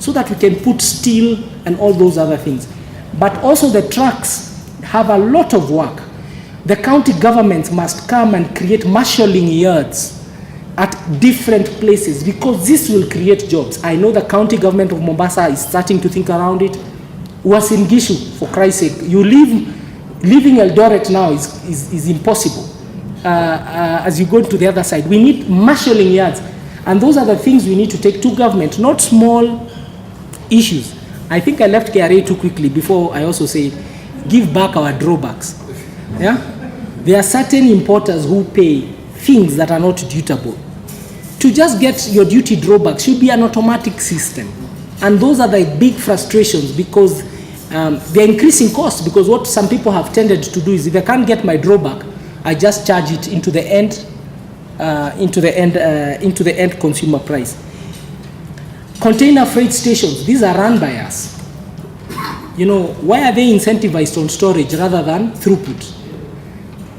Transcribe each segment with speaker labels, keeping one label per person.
Speaker 1: so that we can put steel and all those other things. But also the trucks have a lot of work. The county governments must come and create marshalling yards at different places, because this will create jobs. I know the county government of Mombasa is starting to think around it. Uasin Gishu, for Christ's sake, leaving Eldoret now is impossible. As you go to the other side, we need marshalling yards, and those are the things we need to take to government, not small issues. I think I left KRA too quickly before I also say, give back our drawbacks. Yeah, there are certain importers who pay things that are not dutable. To just get your duty drawback should be an automatic system. And those are the big frustrations, because they're increasing costs, because what some people have tended to do is, if I can't get my drawback, I just charge it into the end consumer price. Container freight stations, these are run by us. You know, why are they incentivized on storage rather than throughput?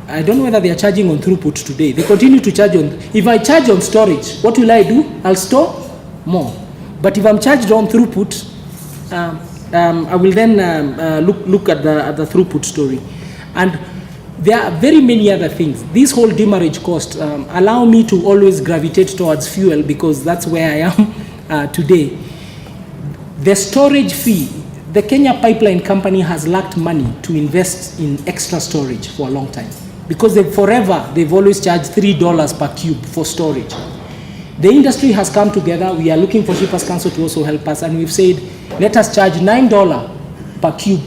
Speaker 1: I don't know whether they are charging on throughput today. They continue to charge on, if I charge on storage, what will I do? I'll store more. But if I'm charged on throughput, I will then look at the throughput story. And there are very many other things. This whole demurrage cost allow me to always gravitate towards fuel, because that's where I am today. The storage fee, the Kenya Pipeline Company has lacked money to invest in extra storage for a long time, because they've always charged $3 per cube for storage. The industry has come together. We are looking for Shippers Council to also help us, and we've said, let us charge $9 per cube,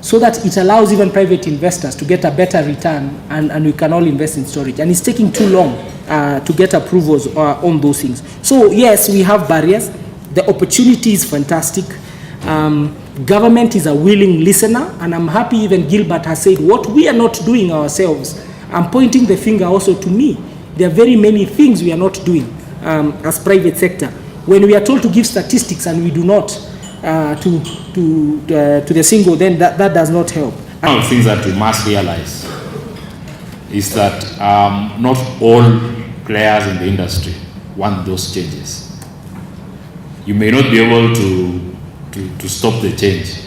Speaker 1: so that it allows even private investors to get a better return, and we can all invest in storage. And it's taking too long to get approvals on those things. So yes, we have barriers. The opportunity is fantastic. Government is a willing listener, and I'm happy even Gilbert has said what we are not doing ourselves. I'm pointing the finger also to me. There are very many things we are not doing as private sector. When we are told to give statistics and we do not to the single, then that does not help.
Speaker 2: One of the things that we must realize is that not all players in the industry want those changes. You may not be able to stop the change,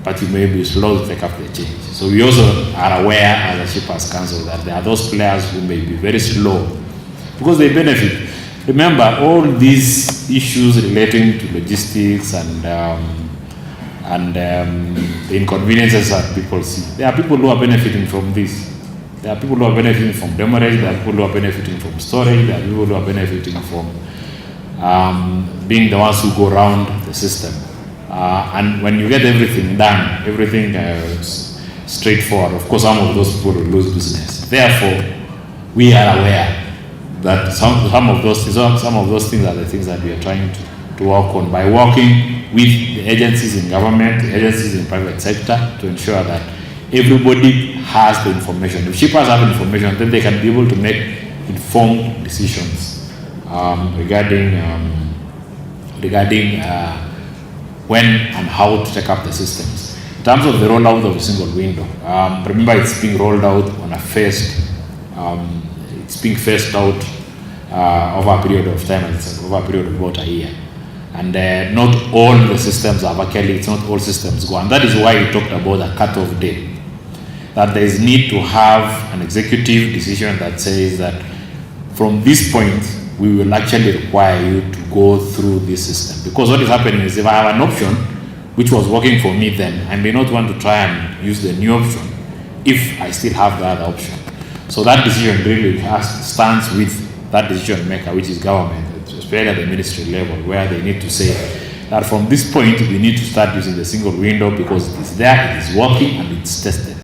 Speaker 2: but you may be slow to take up the change. So we also are aware as a Shippers Council that there are those players who may be very slow because they benefit. Remember, all these issues relating to logistics and the inconveniences that people see, there are people who are benefiting from this. There are people who are benefiting from demurrage, there are people who are benefiting from storage, there are people who are benefiting from being the ones who go around the system. And when you get everything done, everything is straightforward, of course some of those people will lose business. Therefore, we are aware that some of those things are the things that we are trying to work on by working with the agencies in government, the agencies in private sector, to ensure that everybody has the information. If shippers have information, then they can be able to make informed decisions regarding when and how to take up the systems. In terms of the rollout of a single window, remember it's being rolled out on a phased, it's being phased out over a period of time, over a period of about a year. And not all the systems are actually, it's not all systems go. And that is why we talked about a cut-off date. That there is need to have an executive decision that says that from this point, we will actually require you to go through this system. Because what is happening is if I have an option, which was working for me then, I may not want to try and use the new option if I still have the other option. So that decision really stands with that decision maker, which is government, especially at the ministry level, where they need to say that from this point, we need to start using the single window because it is there, it is working, and it's tested.